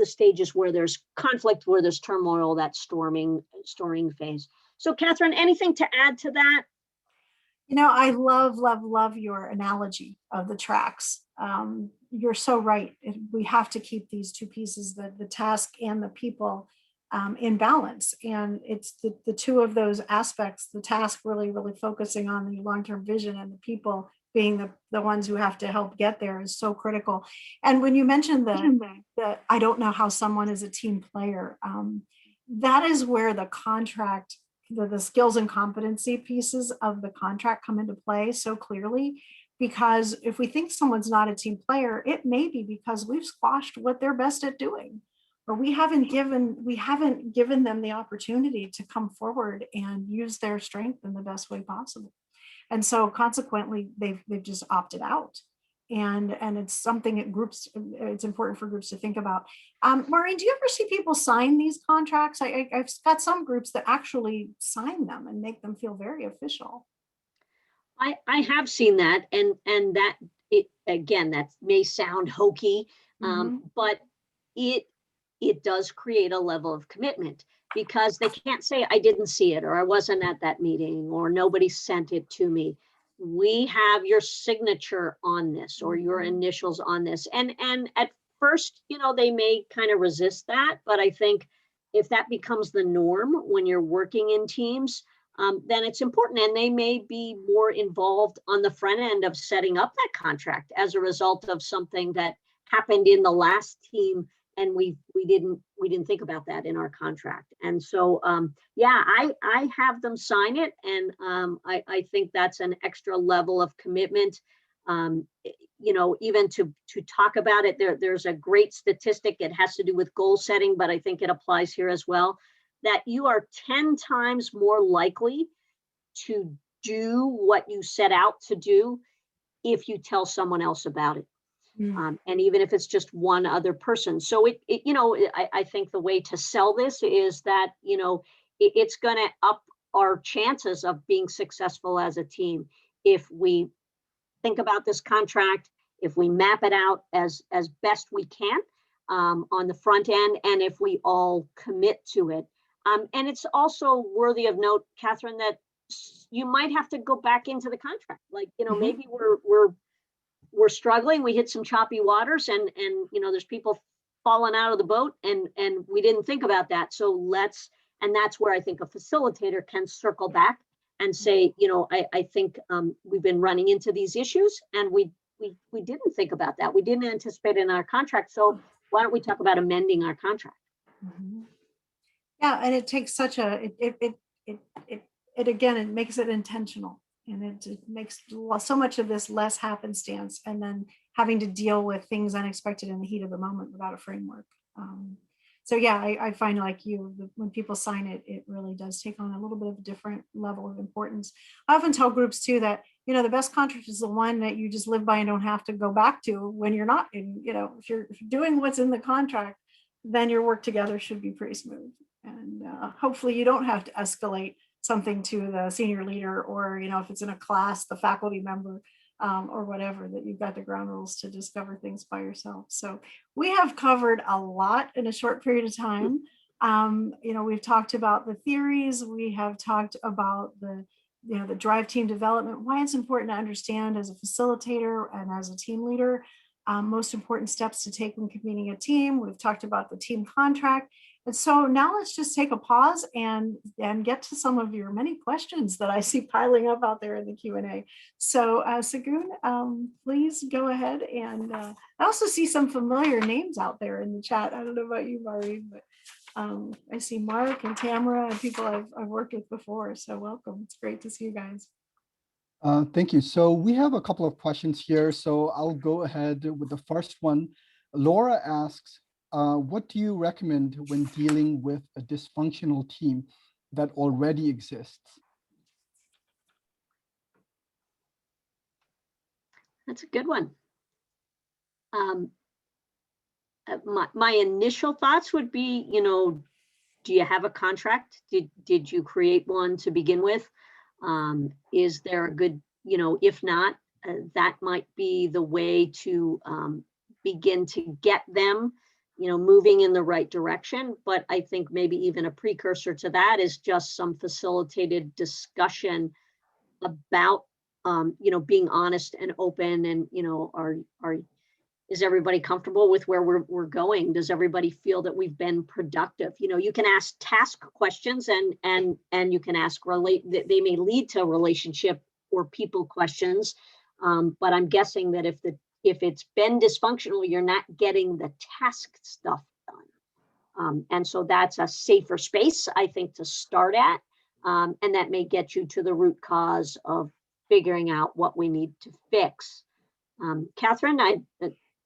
stages where there's conflict, where there's turmoil, that storming phase. So Catherine, anything to add to that? I love your analogy of the tracks. You're so right. We have to keep these two pieces, the task and the people, in balance. And it's the two of those aspects, the task really focusing on the long-term vision, and the people being the ones who have to help get there, is so critical. And when you mentioned the I don't know how someone is a team player, that is where the contract, the skills and competency pieces of the contract come into play so clearly. Because if we think someone's not a team player, it may be because we've squashed what they're best at doing, or we haven't given them the opportunity to come forward and use their strength in the best way possible. And so consequently, they've just opted out. And it's something it's important for groups to think about. Maureen, do you ever see people sign these contracts? I've got some groups that actually sign them and make them feel very official. I have seen that, and that again, that may sound hokey, but it does create a level of commitment, because they can't say I didn't see it, or I wasn't at that meeting, or nobody sent it to me. We have your signature on this, or your initials on this. And at first, they may kind of resist that, but I think if that becomes the norm when you're working in teams, then it's important, and they may be more involved on the front end of setting up that contract as a result of something that happened in the last team, and we didn't think about that in our contract. And so I have them sign it, and I think that's an extra level of commitment. Even to talk about it, there's a great statistic. It has to do with goal setting, but I think it applies here as well, that you are 10 times more likely to do what you set out to do if you tell someone else about it. And even if it's just one other person. So I think the way to sell this is that, it's going to up our chances of being successful as a team if we think about this contract, if we map it out as best we can on the front end, and if we all commit to it. And it's also worthy of note, Catherine, that you might have to go back into the contract. Like, maybe we're struggling. We hit some choppy waters, and there's people falling out of the boat, and we didn't think about that. So and that's where I think a facilitator can circle back and say, I think we've been running into these issues, and we didn't think about that. We didn't anticipate it in our contract. So why don't we talk about amending our contract? Yeah, and it takes such it again, it makes it intentional. And it makes so much of this less happenstance, and then having to deal with things unexpected in the heat of the moment without a framework. So yeah, I find like you, when people sign it, it really does take on a little bit of a different level of importance. I often tell groups too that, you know, the best contract is the one that you just live by and don't have to go back to when you're not in, you know, if you're doing what's in the contract, then your work together should be pretty smooth. And hopefully you don't have to escalate something to the senior leader, or, you know, if it's in a class, the faculty member, or whatever, that you've got the ground rules to discover things by yourself. So we have covered a lot in a short period of time. You know, we've talked about the theories, we have talked about the, you know, the drive team development, why it's important to understand as a facilitator and as a team leader, most important steps to take when convening a team. We've talked about the team contract. And so now let's just take a pause and get to some of your many questions that I see piling up out there in the Q&A. So Sagoon, please go ahead. And I also see some familiar names out there in the chat. I don't know about you, Maureen, but I see Mark and Tamara and people I've worked with before. So welcome. It's great to see you guys. Thank you. So we have a couple of questions here. So I'll go ahead with the first one. Laura asks, what do you recommend when dealing with a dysfunctional team that already exists? That's a good one. My initial thoughts would be, you know, do you have a contract? Did you create one to begin with? Is there a good, you know, if not, that might be the way to begin to get them, you know, moving in the right direction. But I think maybe even a precursor to that is just some facilitated discussion about, you know, being honest and open, and, you know, is everybody comfortable with where we're going? Does everybody feel that we've been productive? You know, you can ask task questions, and you can ask they may lead to relationship or people questions. But I'm guessing that if it's been dysfunctional, you're not getting the task stuff done. And so that's a safer space, I think, to start at. And that may get you to the root cause of figuring out what we need to fix. Catherine, I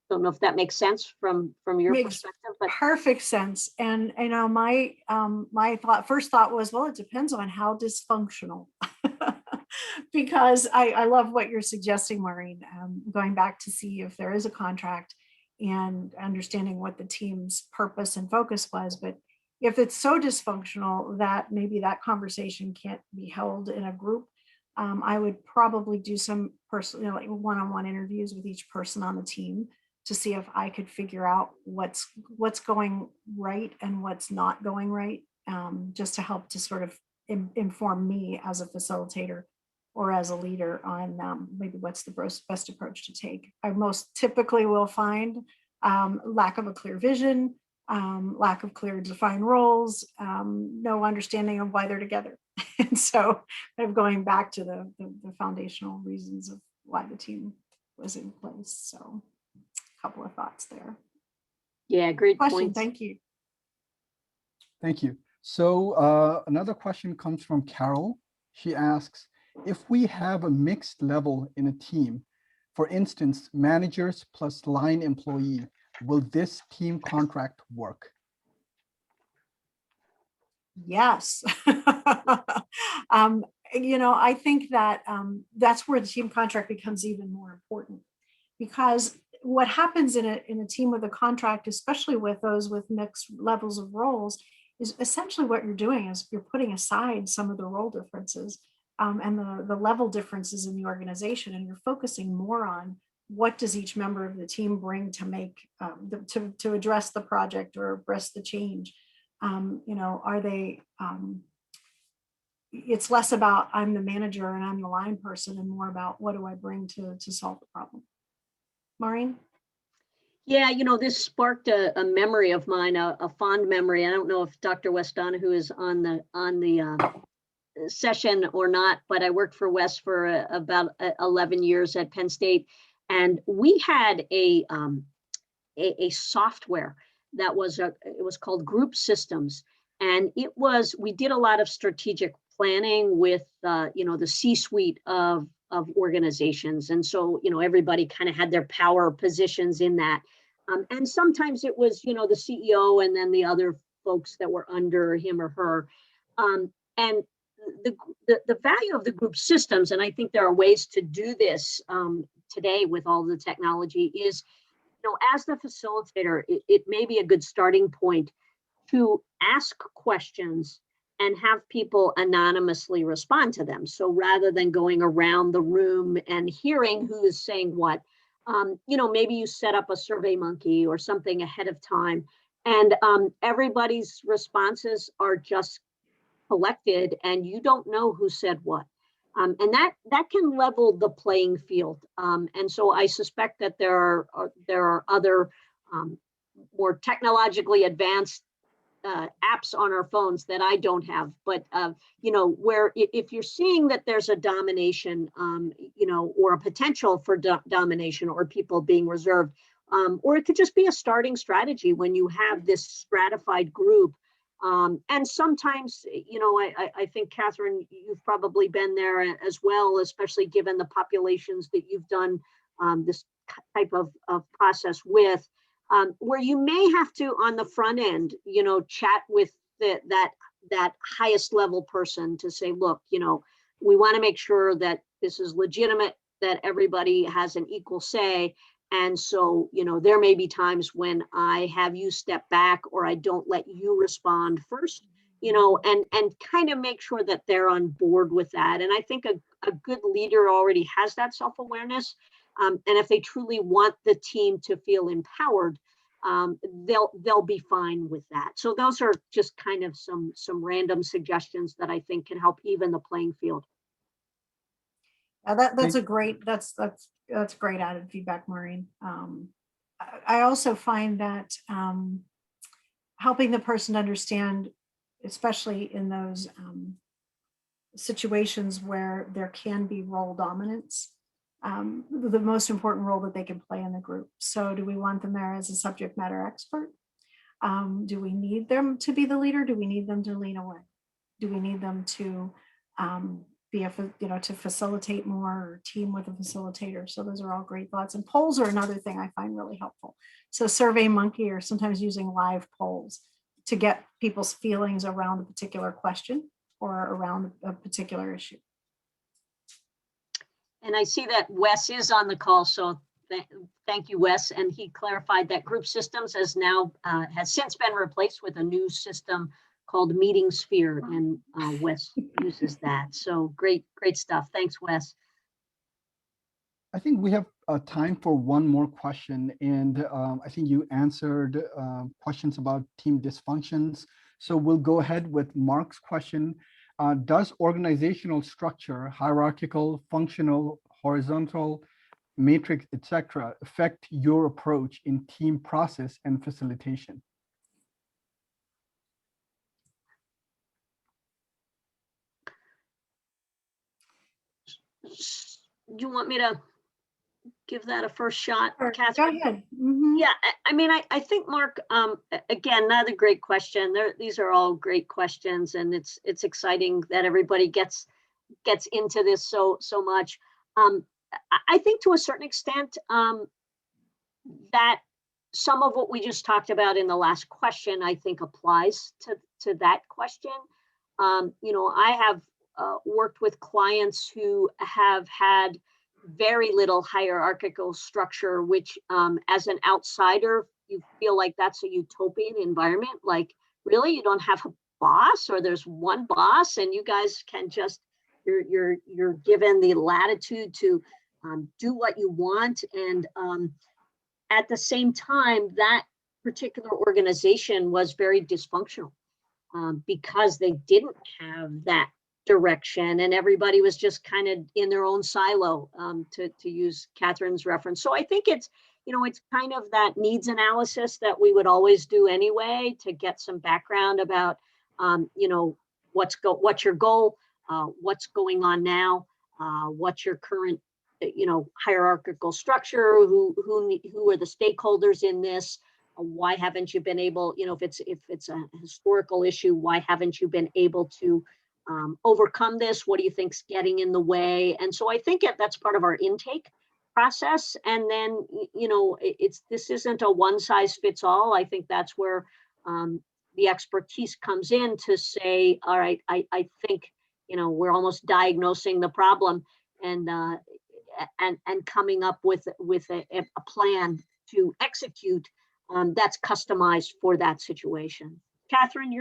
don't know if that makes sense from your perspective, but perfect sense. And you know, my first thought was, well, it depends on how dysfunctional. Because I love what you're suggesting, Maureen, going back to see if there is a contract and understanding what the team's purpose and focus was. But if it's so dysfunctional that maybe that conversation can't be held in a group, I would probably do some personal, like one-on-one interviews with each person on the team to see if I could figure out what's going right and what's not going right, just to help to sort of inform me as a facilitator or as a leader on maybe what's the best approach to take. I most typically will find lack of a clear vision, lack of clear defined roles, no understanding of why they're together. And so kind of going back to the foundational reasons of why the team was in place. So a couple of thoughts there. Yeah, great question. Points. Thank you. Thank you. So another question comes from Carol. She asks, if we have a mixed level in a team, for instance, managers plus line employee, will this team contract work? Yes. You know, I think that that's where the team contract becomes even more important, because what happens in a team with a contract, especially with those with mixed levels of roles, is essentially what you're doing is you're putting aside some of the role differences and the level differences in the organization, and you're focusing more on what does each member of the team bring to make to address the project or address the change. You know, are they it's less about I'm the manager and I'm the line person, and more about what do I bring to solve the problem. Maureen? Yeah, you know, this sparked a memory of mine, a fond memory. I don't know if Dr. Wes Donahue is on the session or not, but I worked for Wes for about 11 years at Penn State, and we had a software that was it was called Group Systems, and we did a lot of strategic planning with, the C-suite of organizations. And so, everybody kind of had their power positions in that. And sometimes it was, the CEO and then the other folks that were under him or her. And the value of the group systems, and I think there are ways to do this today with all the technology, is, as the facilitator, it may be a good starting point to ask questions and have people anonymously respond to them. So rather than going around the room and hearing who is saying what, maybe you set up a Survey Monkey or something ahead of time, and everybody's responses are just collected and you don't know who said what. And that can level the playing field. And so I suspect that there are other more technologically advanced apps on our phones that I don't have, but where if you're seeing that there's a domination, or a potential for domination or people being reserved, or it could just be a starting strategy when you have this stratified group. And sometimes, I think, Catherine, you've probably been there as well, especially given the populations that you've done this type of process with. Where you may have to, on the front end, chat with that highest level person to say, look, we want to make sure that this is legitimate, that everybody has an equal say. And so, there may be times when I have you step back or I don't let you respond first, and kind of make sure that they're on board with that. And I think a good leader already has that self-awareness. And if they truly want the team to feel empowered, they'll be fine with that. So those are just kind of some random suggestions that I think can help even the playing field. That's great added feedback, Maureen. I also find that helping the person understand, especially in those situations where there can be role dominance, the most important role that they can play in the group. So do we want them there as a subject matter expert? Do we need them to be the leader? Do we need them to lean away? Do we need them to to facilitate more, or team with a facilitator? So those are all great thoughts. And polls are another thing I find really helpful. So Survey Monkey, or sometimes using live polls to get people's feelings around a particular question or around a particular issue. And I see that Wes is on the call, so thank you, Wes. And he clarified that group systems has since been replaced with a new system called Meeting Sphere, and Wes uses that. So great stuff. Thanks, Wes. I think we have time for one more question, and I think you answered questions about team dysfunctions. So we'll go ahead with Mark's question. Does organizational structure, hierarchical, functional, horizontal, matrix, etc., affect your approach in team process and facilitation? Do you want me to give that a first shot, Sure. Catherine? Go ahead. Mm-hmm. Yeah, I think, Mark, again, another great question. These are all great questions, and it's exciting that everybody gets into this so much. I think to a certain extent that some of what we just talked about in the last question, I think, applies to that question. I have worked with clients who have had very little hierarchical structure, which as an outsider, you feel like that's a utopian environment. Like, really, you don't have a boss, or there's one boss and you guys can just, you're given the latitude to do what you want. And at the same time, that particular organization was very dysfunctional because they didn't have that direction, and everybody was just kind of in their own silo, to use Catherine's reference. So I think it's kind of that needs analysis that we would always do anyway, to get some background about, what's your goal, what's going on now, what's your current, hierarchical structure, who are the stakeholders in this, why haven't you been able, if it's a historical issue, why haven't you been able to overcome this? What do you think's getting in the way? And so I think that's part of our intake process. And then, you know, this isn't a one size fits all. I think that's where the expertise comes in to say, all right, I think, you know, we're almost diagnosing the problem and coming up with a plan to execute that's customized for that situation. Catherine,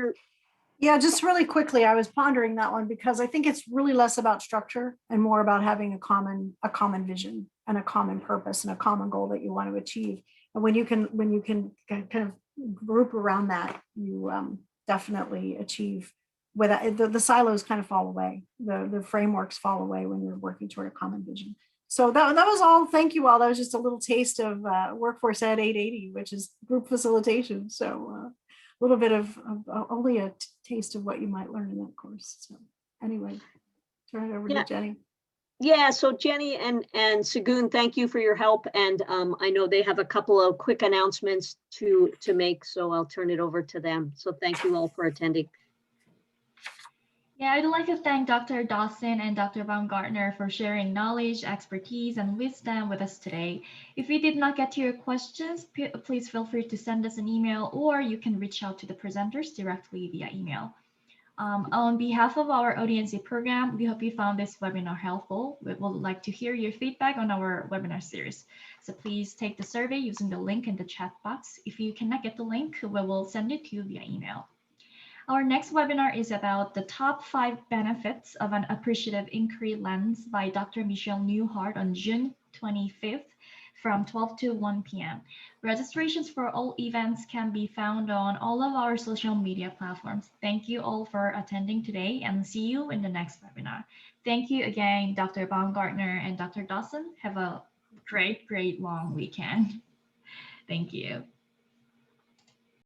Yeah, just really quickly, I was pondering that one because I think it's really less about structure and more about having a common vision and a common purpose and a common goal that you want to achieve. And when you can kind of group around that, you definitely achieve. With the silos kind of fall away, the frameworks fall away when you're working toward a common vision. So that was all. Thank you all. That was just a little taste of Workforce Ed 880, which is group facilitation. So a little bit of only a taste of what you might learn in that course. So anyway, turn it over to Jenny. Yeah, so Jenny and Segun, thank you for your help. And I know they have a couple of quick announcements to make, so I'll turn it over to them. So thank you all for attending. Yeah, I'd like to thank Dr. Dodson and Dr. Baumgardner for sharing knowledge, expertise, and wisdom with us today. If we did not get to your questions, please feel free to send us an email, or you can reach out to the presenters directly via email. On behalf of our OD&C program, we hope you found this webinar helpful. We would like to hear your feedback on our webinar series. So please take the survey using the link in the chat box. If you cannot get the link, we will send it to you via email. Our next webinar is about the top 5 benefits of an appreciative inquiry lens by Dr. Michelle Newhart on June 25th from 12 to 1 p.m. Registrations for all events can be found on all of our social media platforms. Thank you all for attending today and see you in the next webinar. Thank you again, Dr. Baumgardner and Dr. Dodson. Have a great long weekend. Thank you.